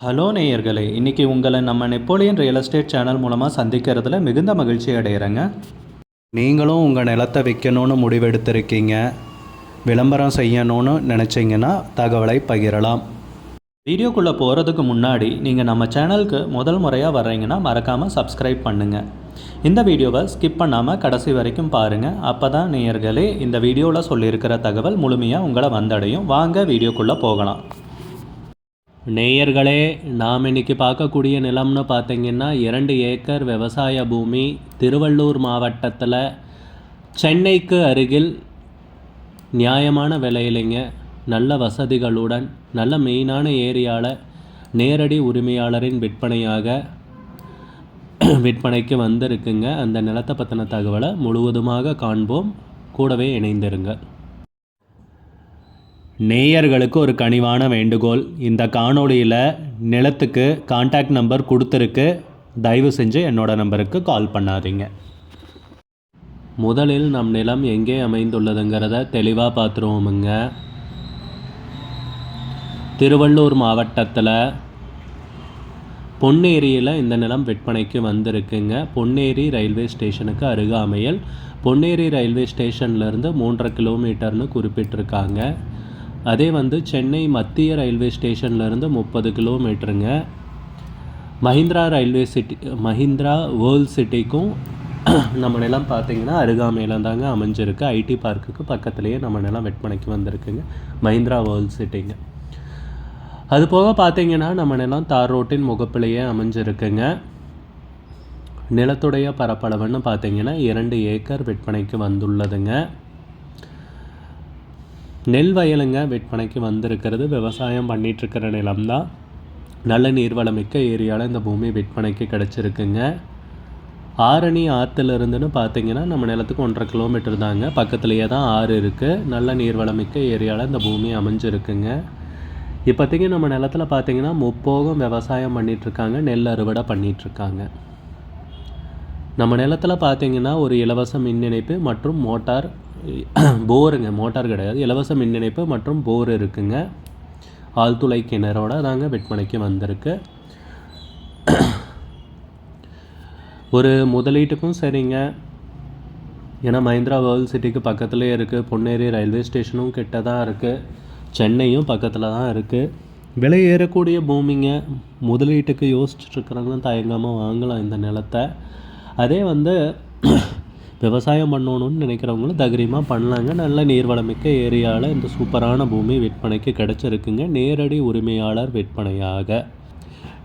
Hello நேயர்களே, இன்றைக்கி உங்களை நம்ம நெப்போலியன் ரியல் எஸ்டேட் சேனல் மூலமாக சந்திக்கிறதுல மிகுந்த மகிழ்ச்சி அடைகிறேங்க. நீங்களும் உங்கள் நிலத்தை விற்கணும்னு முடிவெடுத்திருக்கீங்க, விளம்பரம் செய்யணும்னு நினச்சிங்கன்னா தகவலை பகிரலாம். வீடியோக்குள்ளே போகிறதுக்கு முன்னாடி நீங்கள் நம்ம சேனலுக்கு முதல் முறையாக வர்றீங்கன்னா மறக்காமல் சப்ஸ்கிரைப் பண்ணுங்கள். இந்த வீடியோவை ஸ்கிப் பண்ணாமல் கடைசி வரைக்கும் பாருங்கள். அப்போ தான் நேயர்களே இந்த வீடியோவில் சொல்லியிருக்கிற தகவல் முழுமையாக உங்களை வந்தடையும். வாங்க வீடியோக்குள்ளே போகலாம். நேயர்களே, நாம் இன்றைக்கி பார்க்கக்கூடிய நிலம்னு பார்த்திங்கன்னா 2 ஏக்கர் விவசாய பூமி, திருவள்ளூர் மாவட்டத்தில் சென்னைக்கு அருகில் நியாயமான விலையிலைங்க, நல்ல வசதிகளுடன், நல்ல மெயினான ஏரியாவில் நேரடி உரிமையாளரின் விற்பனைக்கு வந்திருக்குங்க. அந்த நிலத்தை பற்றின தகவலை முழுவதுமாக காண்போம். கூடவே இணைந்திருங்க. நேயர்களுக்கு ஒரு கனிவான வேண்டுகோள், இந்த காணொளியில் நிலத்துக்கு கான்டாக்ட் நம்பர் கொடுத்துருக்கு, தயவு செஞ்சு என்னோடய நம்பருக்கு கால் பண்ணாதீங்க. முதலில் நம் நிலம் எங்கே அமைந்துள்ளதுங்கிறத தெளிவாக பார்த்துருவோமுங்க. திருவள்ளூர் மாவட்டத்தில் பொன்னேரியில் இந்த நிலம் விற்பனைக்கு வந்திருக்குங்க. பொன்னேரி ரயில்வே ஸ்டேஷனுக்கு அருகாமையில். பொன்னேரி ரயில்வே ஸ்டேஷன்லேருந்து 3.5 கிலோமீட்டர்னு குறிப்பிட்டிருக்காங்க. அதே சென்னை மத்திய ரயில்வே ஸ்டேஷன்லேருந்து 30 கிலோமீட்டருங்க. மஹிந்திரா வேர்ல்ட் சிட்டிக்கும் நம்ம நிலம் பார்த்திங்கன்னா அருகாமையில் தாங்க அமைஞ்சிருக்கு. ஐடி பார்க்குக்கு பக்கத்துலேயே நம்ம நிலம் விற்பனைக்கு வந்திருக்குங்க. மஹிந்திரா வேர்ல்ட் சிட்டிங்க. அது போக பார்த்திங்கன்னா நம்ம நிலம் தார் ரோட்டின் முகப்பிலேயே அமைஞ்சிருக்குங்க. நிலத்துடைய பரப்பளவுன்னு பார்த்திங்கன்னா 2 ஏக்கர் விற்பனைக்கு வந்துள்ளதுங்க. நெல் வயலுங்க விற்பனைக்கு வந்திருக்கிறது. விவசாயம் பண்ணிகிட்ருக்கிற நிலம்தான். நல்ல நீர்வளமிக்க ஏரியாவில் இந்த பூமி விற்பனைக்கு கிடச்சிருக்குங்க. ஆரணி ஆற்றுலேருந்துன்னு பார்த்திங்கன்னா நம்ம நிலத்துக்கு 1.5 கிலோமீட்டர் தாங்க. பக்கத்துலேயே தான் ஆறு இருக்குது. நல்ல நீர்வளமிக்க ஏரியாவில் இந்த பூமி அமைஞ்சிருக்குங்க. இப்போதைக்கு நம்ம நிலத்தில் பார்த்திங்கன்னா முப்போகம் விவசாயம் பண்ணிகிட்ருக்காங்க, நெல் அறுவடை பண்ணிகிட்ருக்காங்க. நம்ம நிலத்தில் பார்த்திங்கன்னா ஒரு இலவச மின் இணைப்பு மற்றும் போருங்க, மோட்டார் கிடையாது, இலவச மின் இணைப்பு மற்றும் போர் இருக்குங்க. ஆழ்துளை கிணறோட தாங்க விற்பனைக்கு வந்திருக்கு. ஒரு முதலீட்டுக்கும் சரிங்க, ஏன்னா மஹிந்திரா வேர்ல்ட் சிட்டிக்கு பக்கத்துலேயே இருக்குது. பொன்னேரி ரயில்வே ஸ்டேஷனும் கிட்ட தான் இருக்குது. சென்னையும் பக்கத்தில் தான் இருக்குது. விலை ஏறக்கூடிய பூமிங்க. முதலீட்டுக்கு யோசிச்சுட்ருக்குறவங்களும் தயங்காமல் வாங்கலாம் இந்த நிலத்தை. அதே விவசாயம் பண்ணணுன்னு நினைக்கிறவங்களும் தைரியமாக பண்ணலாங்க. நல்ல நீர்வளமிக்க ஏரியாவில் இந்த சூப்பரான பூமி விற்பனைக்கு கிடச்சிருக்குங்க. நேரடி உரிமையாளர் விற்பனையாக.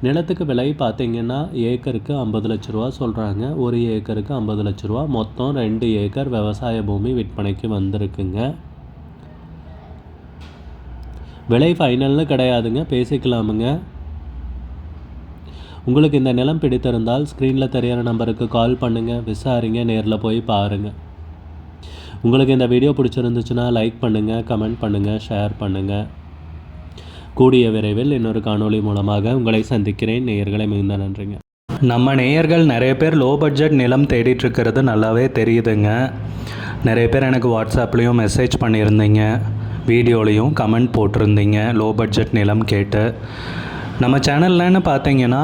நிலத்துக்கு விலை பார்த்திங்கன்னா ஏக்கருக்கு 50 லட்ச ரூபா சொல்கிறாங்க. ஒரு ஏக்கருக்கு 50 லட்ச ரூபா. மொத்தம் 2 ஏக்கர் விவசாய பூமி விற்பனைக்கு வந்திருக்குங்க. விலை ஃபைனல்னு கிடையாதுங்க, பேசிக்கலாமுங்க. உங்களுக்கு இந்த நிலம் பிடித்திருந்தால் ஸ்க்ரீனில் தெரியிற நம்பருக்கு கால் பண்ணுங்கள், விசாரிங்க, நேரில் போய் பாருங்கள். உங்களுக்கு இந்த வீடியோ பிடிச்சிருந்துச்சுன்னா லைக் பண்ணுங்கள், கமெண்ட் பண்ணுங்கள், ஷேர் பண்ணுங்கள். கூடிய விரைவில் இன்னொரு காணொளி மூலமாக உங்களை சந்திக்கிறேன். நேயர்களை மிகுந்த நன்றிங்க. நம்ம நேயர்கள் நிறைய பேர் லோ பட்ஜெட் நிலம் தேடிட்டுருக்கிறது நல்லாவே தெரியுதுங்க. நிறைய பேர் எனக்கு வாட்ஸ்அப்லேயும் மெசேஜ் பண்ணியிருந்தீங்க, வீடியோலையும் கமெண்ட் போட்டிருந்தீங்க லோ பட்ஜெட் நிலம் கேட்டு. நம்ம சேனல்லன்னு பார்த்தீங்கன்னா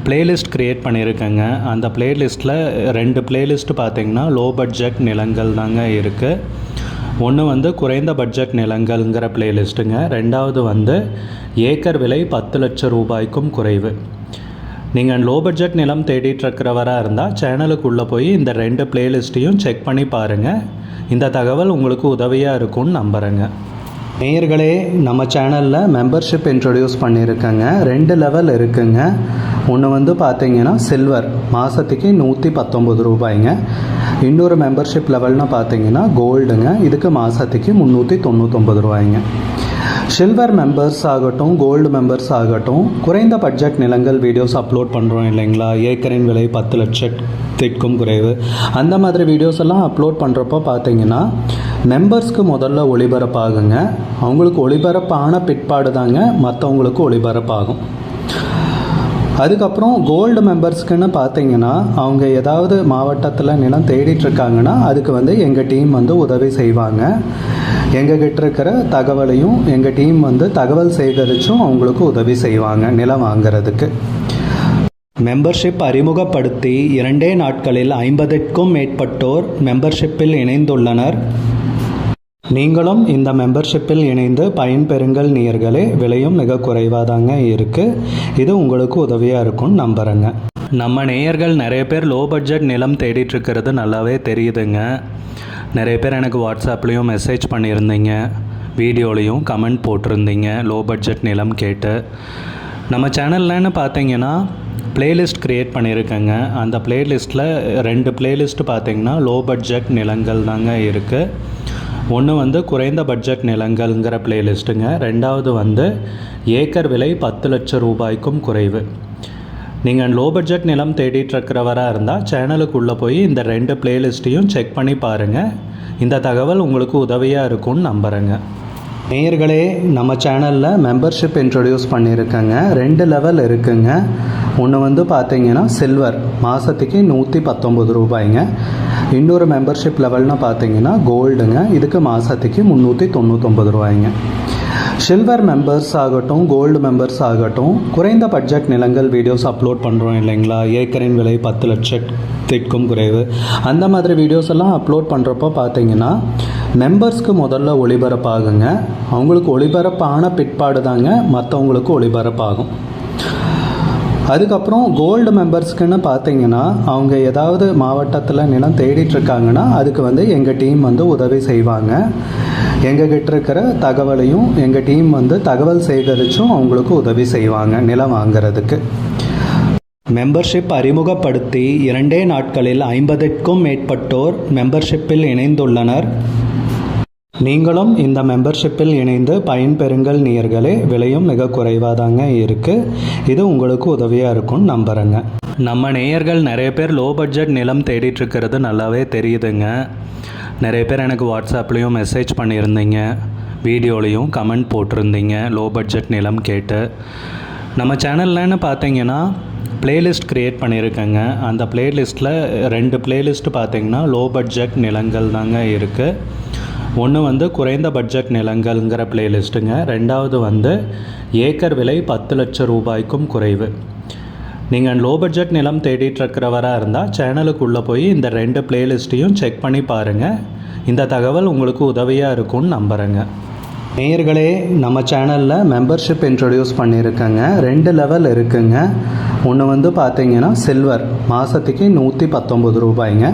பிளேலிஸ்ட் க்ரியேட் பண்ணியிருக்கேங்க. அந்த பிளேலிஸ்ட்டில் 2 பிளேலிஸ்ட்டு பார்த்திங்கன்னா லோ பட்ஜெட் நிலங்கள் தாங்க இருக்குது. ஒன்று குறைந்த பட்ஜெட் நிலங்கள்ங்கிற பிளேலிஸ்ட்டுங்க. ரெண்டாவது ஏக்கர் விலை 10 லட்சம் ரூபாய்க்கும் குறைவு. நீங்கள் லோ பட்ஜெட் நிலம் தேடிட்டுருக்கிறவராக இருந்தால் சேனலுக்குள்ளே போய் இந்த 2 பிளேலிஸ்ட்டையும் செக் பண்ணி பாருங்கள். இந்த தகவல் உங்களுக்கு உதவியாக இருக்கும்னு நம்புகிறேங்க. நேயர்களே, நம்ம சேனலில் மெம்பர்ஷிப் இன்ட்ரடியூஸ் பண்ணியிருக்கேங்க. 2 லெவல் இருக்குங்க. ஒன்று பார்த்திங்கன்னா சில்வர், மாதத்துக்கு 119 ரூபாய்ங்க. இன்னொரு மெம்பர்ஷிப் லெவல்னு பார்த்திங்கன்னா கோல்டுங்க. இதுக்கு மாதத்துக்கு 399 ரூபாய்ங்க. சில்வர் மெம்பர்ஸ் ஆகட்டும், கோல்டு மெம்பர்ஸ் ஆகட்டும், குறைந்த பட்ஜெட் நிலங்கள் வீடியோஸ் அப்லோட் பண்ணுறோம் இல்லைங்களா, ஏக்கரின் விலை 10 லட்சத்திற்கும் குறைவு, அந்த மாதிரி வீடியோஸ் எல்லாம் அப்லோட் பண்ணுறப்போ பார்த்திங்கன்னா மெம்பர்ஸ்க்கு முதல்ல ஒளிபரப்பாகுங்க. அவங்களுக்கு ஒளிபரப்பான பிற்பாடு தாங்க மற்றவங்களுக்கு ஒளிபரப்பாகும். அதுக்கப்புறம் கோல்டு மெம்பர்ஸ்க்குன்னு பார்த்தீங்கன்னா அவங்க ஏதாவது மாவட்டத்தில் நிலம் தேடிட்டுருக்காங்கன்னா அதுக்கு வந்து எங்கள் டீம் வந்து உதவி செய்வாங்க. எங்ககிட்ட இருக்கிற தகவலையும் எங்கள் டீம் வந்து தகவல் சேகரித்தும் அவங்களுக்கு உதவி செய்வாங்க நிலம் வாங்கிறதுக்கு. மெம்பர்ஷிப் அறிமுகப்படுத்தி 2 நாட்களில் 50க்கும் மேற்பட்டோர் மெம்பர்ஷிப்பில் இணைந்துள்ளனர். நீங்களும் இந்த மெம்பர்ஷிப்பில் இணைந்து பயன்பெறுங்கள் நேயர்களே. விலையும் மிக குறைவாதாங்க இருக்குது. இது உங்களுக்கு உதவியாக இருக்கும்னு நம்புகிறேங்க. நம்ம நேயர்கள் நிறைய பேர் லோ பட்ஜெட் நிலம் தேடிட்டுருக்கிறது நல்லாவே தெரியுதுங்க. நிறைய பேர் எனக்கு வாட்ஸ்அப்லேயும் மெசேஜ் பண்ணியிருந்தீங்க, வீடியோலையும் கமெண்ட் போட்டிருந்தீங்க லோ பட்ஜெட் நிலம் கேட்டு. நம்ம சேனல்லன்னு பார்த்தீங்கன்னா பிளேலிஸ்ட் க்ரியேட் பண்ணியிருக்கேங்க. அந்த பிளேலிஸ்ட்டில் 2 பிளேலிஸ்ட் பார்த்தீங்கன்னா லோ பட்ஜெட் நிலங்கள் தாங்க இருக்குது. ஒன்று வந்து குறைந்த பட்ஜெட் நிலங்கள்ங்கிற பிளேலிஸ்ட்டுங்க. 2வது வந்து ஏக்கர் விலை 10 லட்சம் ரூபாய்க்கும் குறைவு. நீங்கள் லோ பட்ஜெட் நிலம் தேடிட்டுருக்கிறவராக இருந்தால் சேனலுக்குள்ளே போய் இந்த 2 பிளேலிஸ்ட்டையும் செக் பண்ணி பாருங்கள். இந்த தகவல் உங்களுக்கு உதவியாக இருக்கும்னு நம்புகிறேங்க. நேயர்களே, நம்ம சேனலில் மெம்பர்ஷிப் இன்ட்ரடியூஸ் பண்ணியிருக்கேங்க. 2 லெவல் இருக்குங்க. ஒன்று வந்து பார்த்தீங்கன்னா சில்வர், மாதத்துக்கு 119 ரூபாய்ங்க. இன்னொரு மெம்பர்ஷிப் லெவல்னு பார்த்தீங்கன்னா கோல்டுங்க, இதுக்கு மாதத்துக்கு 399 ரூபாய்ங்க. சில்வர் மெம்பர்ஸ் ஆகட்டும், கோல்டு மெம்பர்ஸ் ஆகட்டும், குறைந்த பட்ஜெட் நிலங்கள் வீடியோஸ் அப்லோட் பண்ணுறோம் இல்லைங்களா, ஏக்கரின் விலை 10 லட்சத்திற்கும் குறைவு, அந்த மாதிரி வீடியோஸ் எல்லாம் அப்லோட் பண்ணுறப்போ பார்த்தீங்கன்னா மெம்பர்ஸ்க்கு முதல்ல ஒளிபரப்பாகுங்க. அவங்களுக்கு ஒளிபரப்பான பிற்பாடு தாங்க மற்றவங்களுக்கு ஒளிபரப்பாகும். அதுக்கப்புறம் கோல்டு மெம்பர்ஸ்க்குன்னு பார்த்தீங்கன்னா அவங்க ஏதாவது மாவட்டத்தில் நிலம் தேடிட்டுருக்காங்கன்னா அதுக்கு வந்து எங்கள் டீம் வந்து உதவி செய்வாங்க. எங்ககிட்ட இருக்கிற தகவலையும் எங்கள் டீம் வந்து தகவல் சேகரித்தும் அவங்களுக்கு உதவி செய்வாங்க நிலம் வாங்கிறதுக்கு. மெம்பர்ஷிப் அறிமுகப்படுத்தி 2 நாட்களில் 50க்கும் மேற்பட்டோர் மெம்பர்ஷிப்பில் இணைந்துள்ளனர். நீங்களும் இந்த மெம்பர்ஷிப்பில் இணைந்து பயன்பெறுங்கள் நேயர்களே. விலையும் மிக குறைவாதாங்க இருக்குது. இது உங்களுக்கு உதவியாக இருக்கும்னு நம்புகிறேங்க. நம்ம நேயர்கள் நிறைய பேர் லோ பட்ஜெட் நிலம் தேடிட்டுருக்கிறது நல்லாவே தெரியுதுங்க. நிறைய பேர் எனக்கு வாட்ஸ்அப்லேயும் மெசேஜ் பண்ணியிருந்தீங்க, வீடியோலையும் கமெண்ட் போட்டிருந்தீங்க லோ பட்ஜெட் நிலம் கேட்டு. நம்ம சேனல்லன்னு பார்த்தீங்கன்னா பிளேலிஸ்ட் க்ரியேட் பண்ணியிருக்கேங்க. அந்த பிளேலிஸ்ட்டில் 2 பிளேலிஸ்ட் பார்த்தீங்கன்னா லோ பட்ஜெட் நிலங்கள் தாங்க இருக்குது. ஒன்று வந்து குறைந்த பட்ஜெட் நிலங்கள்ங்கிற பிளேலிஸ்ட்டுங்க. 2வது வந்து ஏக்கர் விலை 10 லட்சம் ரூபாய்க்கும் குறைவு. நீங்கள் லோ பட்ஜெட் நிலம் தேடிட்டுருக்கிறவராக இருந்தால் சேனலுக்குள்ளே போய் இந்த 2 பிளேலிஸ்ட்டையும் செக் பண்ணி பாருங்கள். இந்த தகவல் உங்களுக்கு உதவியாக இருக்கும்னு நம்புகிறேங்க. நேயர்களே, நம்ம சேனலில் மெம்பர்ஷிப் இன்ட்ரடியூஸ் பண்ணியிருக்கேங்க. 2 லெவல் இருக்குங்க. ஒன்று வந்து பார்த்தீங்கன்னா சில்வர், மாதத்துக்கு 119 ரூபாய்ங்க.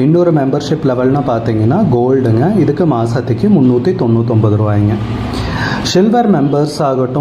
இன்னொரு மெம்பர்ஷிப் லெவல்னு பார்த்தீங்கன்னா கோல்டுங்க, இதுக்கு மாதத்துக்கு 399 ரூபாய்ங்க. சில்வர் மெம்பர்ஸ் ஆகட்டும்,